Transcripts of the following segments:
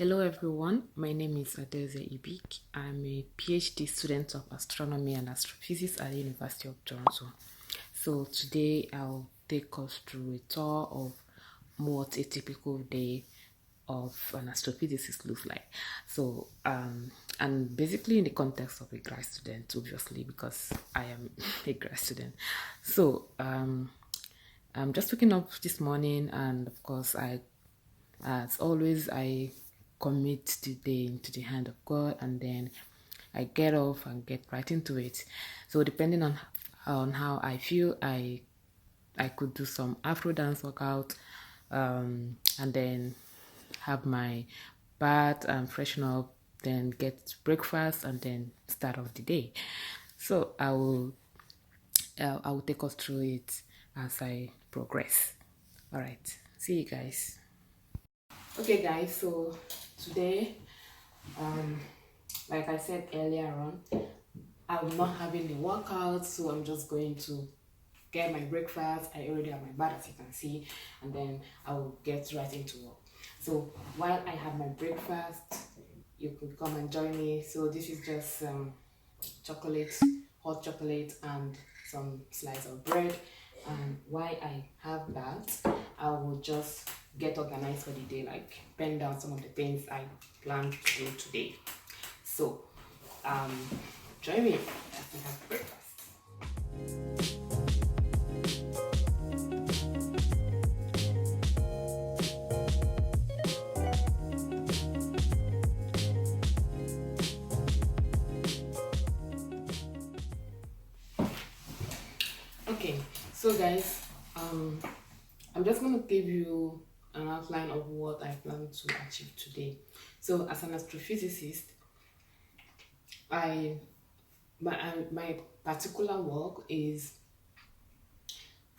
Hello everyone, my name is Adaeze Ibik. I'm a PhD student of Astronomy and Astrophysics at the University of Toronto. So today I'll take us through a tour of what a typical day of an astrophysicist looks like. So and basically in the context of a grad student, obviously, because I am a grad student. So I'm just waking up this morning, and of course as always, I commit the day into the hand of God, and then I get off and get right into it. So depending on how I feel, I could do some Afro dance workout, and then have my bath and freshen up, then get breakfast, and then start off the day. So I will take us through it as I progress. All right, see you guys. Okay guys, so today, like I said earlier on, I'm not having the workout, so I'm just going to get my breakfast. I already have my bath, as you can see, and then I will get right into work. So while I have my breakfast, you could come and join me. So this is just chocolate, hot chocolate, and some slice of bread. And while I have that, I will just get organized for the day, like pen down some of the things I plan to do today. So join me as we have breakfast. Okay, so guys, I'm just going to give you an outline of what I plan to achieve today. So as an astrophysicist, my particular work is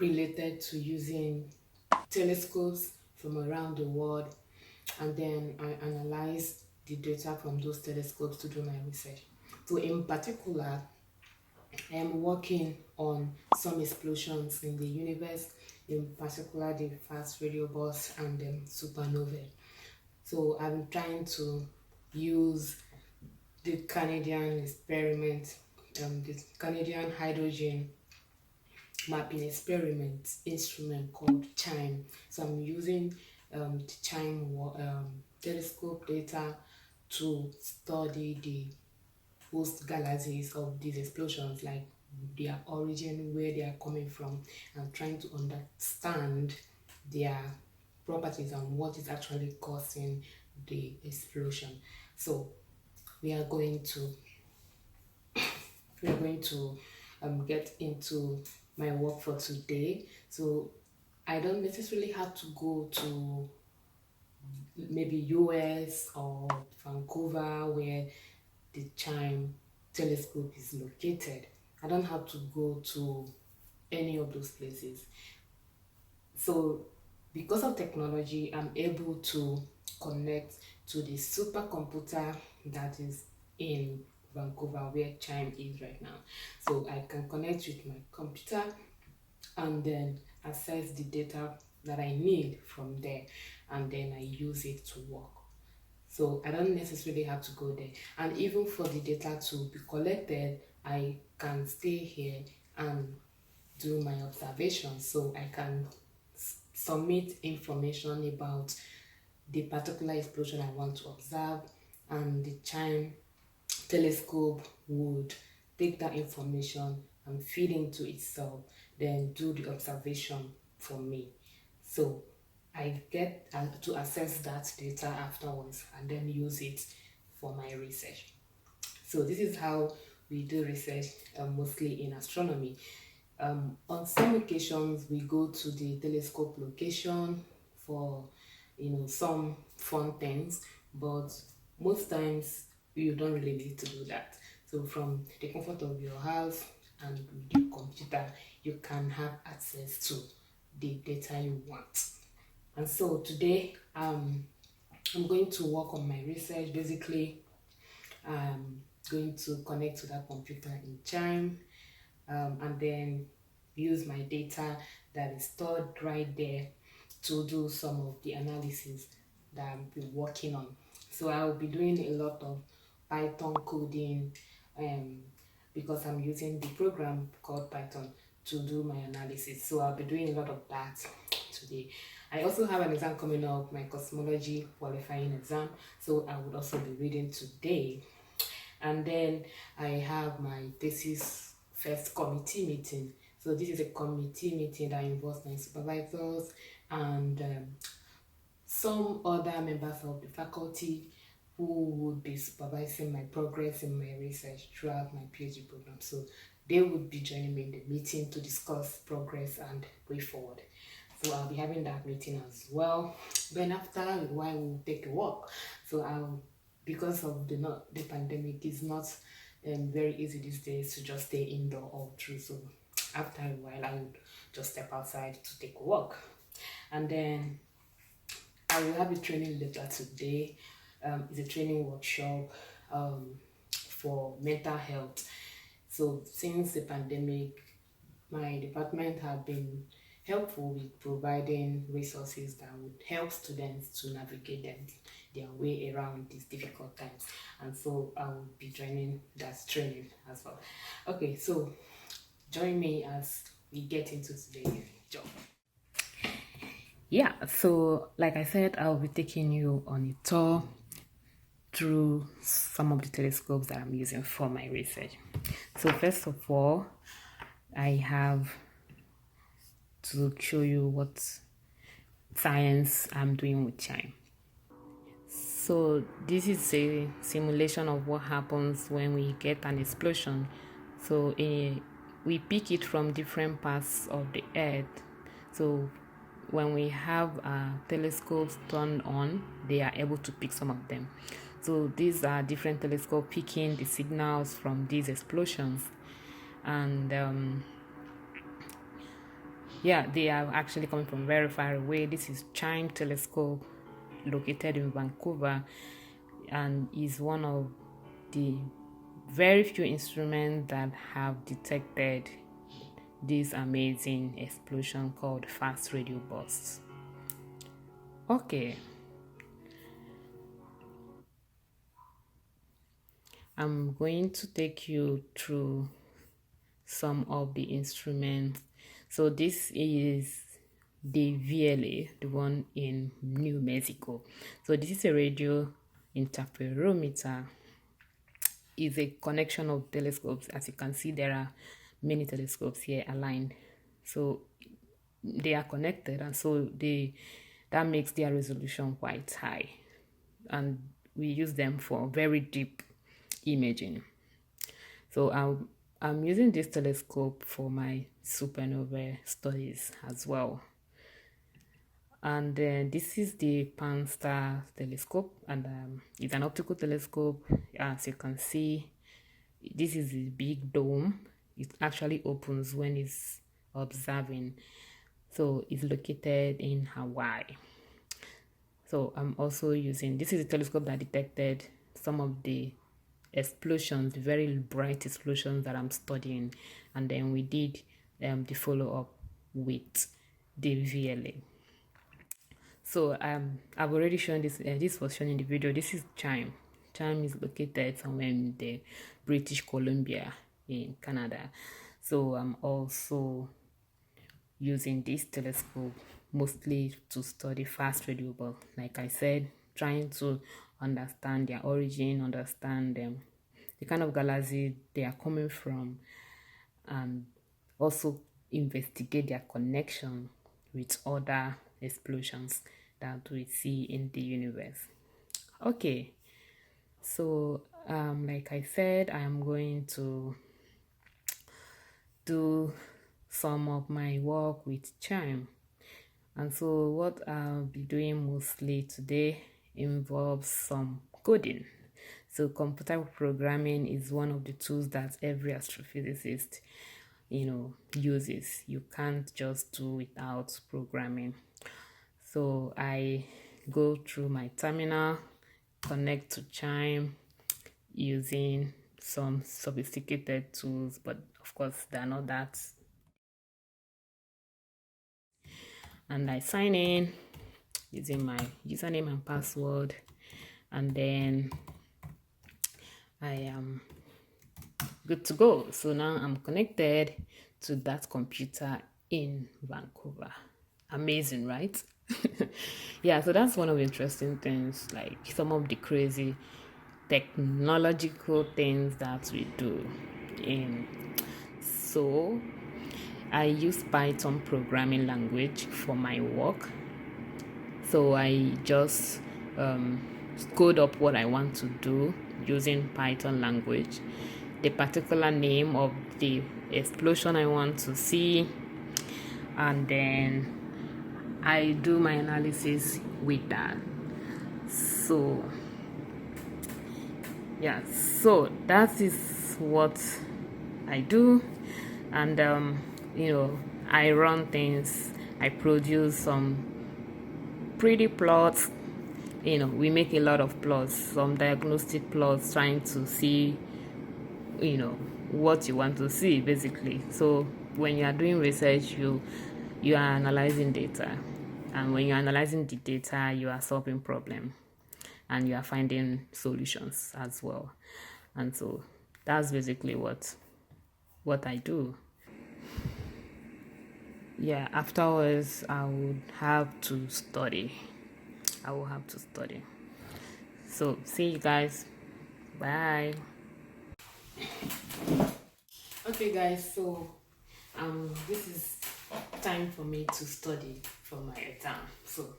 related to using telescopes from around the world, and then I analyze the data from those telescopes to do my research. So in particular, I am working on some explosions in the universe, in particular the fast radiobursts and the supernovae. So I'm trying to use the Canadian experiment, the Canadian hydrogen mapping experiment instrument called CHIME. So I'm using the CHIME telescope data to study the host galaxies of these explosions, like their origin, where they are coming from, and trying to understand their properties and what is actually causing the explosion. So we are going to get into my work for today. So I don't necessarily have to go to maybe US or Vancouver, where the CHIME telescope is located. I don't have to go to any of those places. So because of technology, I'm able to connect to the supercomputer that is in Vancouver, where CHIME is right now. So I can connect with my computer and then access the data that I need from there, and then I use it to work. So I don't necessarily have to go there. And even for the data to be collected, I can stay here and do my observations. So I can submit information about the particular explosion I want to observe, and the CHIME telescope would take that information and feed into itself, then do the observation for me. So I get to access that data afterwards and then use it for my research. So this is how we do research, mostly in astronomy. On some occasions, we go to the telescope location for some fun things, but most times you don't really need to do that. So from the comfort of your house and with your computer, you can have access to the data you want. And so today, I'm going to work on my research. Basically, I'm going to connect to that computer in CHIME, and then use my data that is stored right there to do some of the analysis that I've been working on. So I will be doing a lot of Python coding, um, because I'm using the program called Python to do my analysis. So I'll be doing a lot of that today. I also have an exam coming up, my cosmology qualifying exam. So I would also be reading today. And then I have my thesis first committee meeting. So this is a committee meeting that involves my supervisors and some other members of the faculty who would be supervising my progress in my research throughout my PhD program. So they would be joining me in the meeting to discuss progress and way forward. So I'll be having that meeting as well. Then after a while, we'll take a walk. So because of the pandemic, it's not very easy these days to just stay indoor all through. So after a while, I would just step outside to take a walk. And then I will have a training later today. It's a training workshop for mental health. So since the pandemic, my department have been helpful with providing resources that would help students to navigate their way around these difficult times. And so I will be joining that training as well. Okay, so join me as we get into today's job. Yeah, so like I said, I'll be taking you on a tour through some of the telescopes that I'm using for my research. So first of all, I have to show you what science I'm doing with CHIME. So this is a simulation of what happens when we get an explosion. So we pick it from different parts of the earth. So when we have telescopes turned on, they are able to pick some of them. So these are different telescopes picking the signals from these explosions. And yeah, they are actually coming from very far away. This is CHIME telescope located in Vancouver and is one of the very few instruments that have detected this amazing explosion called fast radio bursts. Okay, I'm going to take you through some of the instruments. So this is the VLA, the one in New Mexico. So this is a radio interferometer. Is a connection of telescopes. As you can see, there are many telescopes here aligned. So they are connected, and so that makes their resolution quite high. And we use them for very deep imaging. So I'm using this telescope for my supernova studies as well. And this is the Pan-STAR telescope, and it's an optical telescope. As you can see, this is a big dome. It actually opens when it's observing. So it's located in Hawaii. So I'm also using, this is a telescope that detected some of the explosions, very bright explosions that I'm studying. And then we did the follow-up with the VLA. So I've already shown this. This was shown in the video. This is CHIME. CHIME is located somewhere in the British Columbia in Canada. So I'm also using this telescope mostly to study fast radio bursts. Like I said, trying to understand their origin, understand the kind of galaxies they are coming from, and also investigate their connection with other explosions that we see in the universe. Okay, so like I said, I am going to do some of my work with CHIME. And so what I'll be doing mostly today involves some coding. So computer programming is one of the tools that every astrophysicist uses. You can't just do without programming. So I go through my terminal, connect to CHIME using some sophisticated tools, but of course they're not that. And I sign in using my username and password, and then I am good to go. So now I'm connected to that computer in Vancouver. Amazing, right? Yeah, so that's one of the interesting things, like some of the crazy technological things that we do in. So I use Python programming language for my work. So I just code up what I want to do using Python language, the particular name of the explosion I want to see, and then I do my analysis with that. So yeah, so that is what I do, and I run things, I produce some pretty plots. We make a lot of plots, some diagnostic plots, trying to see what you want to see, basically. So when you are doing research, you are analyzing data, and when you're analyzing the data, you are solving problem, and you are finding solutions as well. And so that's basically what I do. Yeah, afterwards I would have to study. I will have to study. So see you guys. Bye. Okay, guys. So this is time for me to study for my exam. So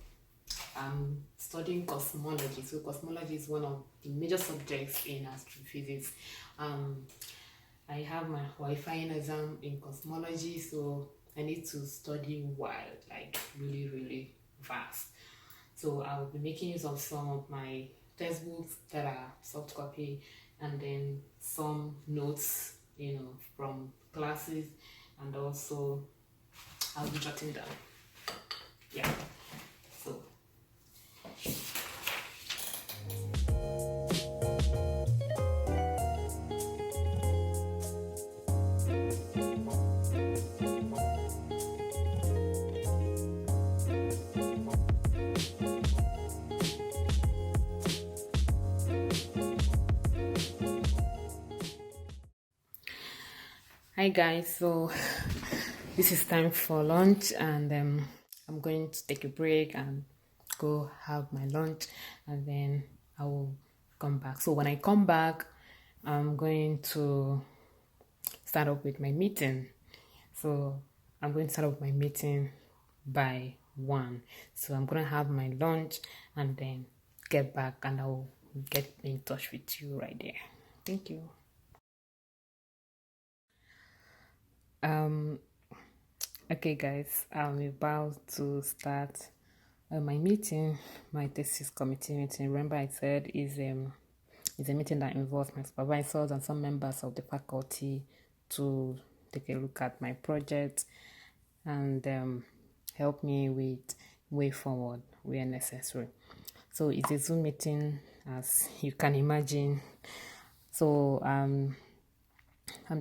I'm studying cosmology. So cosmology is one of the major subjects in astrophysics. I have my qualifying exam in cosmology, so I need to study wild, like really, really fast. So I'll be making use of some of my textbooks that are soft copy, and then some notes, from classes, and also I'll be jotting down. Yeah. So hi guys, so this is time for lunch, and I'm going to take a break and go have my lunch, and then I will come back. So when I come back, I'm going to start up with my meeting. So I'm going to start up my meeting by 1. So I'm going to have my lunch and then get back, and I'll get in touch with you right there. Thank you. Okay, guys, I'm about to start my meeting, my thesis committee meeting. Remember, I said is a meeting that involves my supervisors and some members of the faculty to take a look at my project and help me with way forward where necessary. So it's a Zoom meeting, as you can imagine. So I'm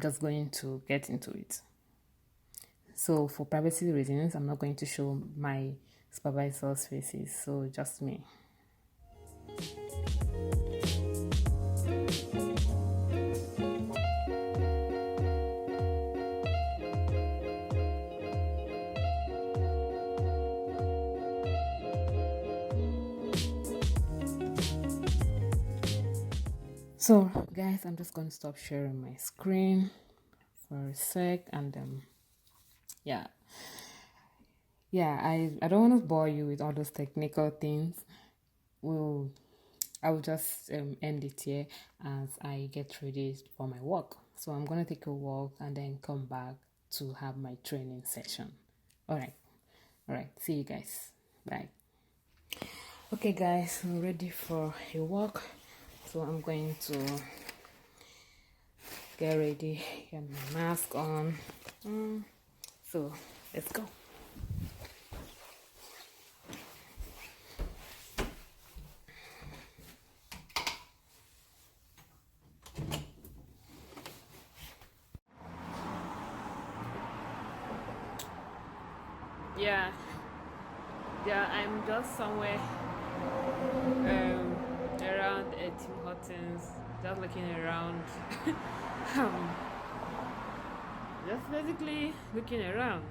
just going to get into it. So for privacy reasons, I'm not going to show my supervisor's faces, so just me. So guys, I'm just going to stop sharing my screen for a sec, and yeah, I don't want to bore you with all those technical things. I will just end it here as I get ready for my work. So I'm gonna take a walk and then come back to have my training session. All right, see you guys. Bye. Okay guys, I'm ready for a walk, so I'm going to get ready, get my mask on. So let's go. Yeah, I'm just somewhere Tim Hortons, just looking around. um, just basically looking around.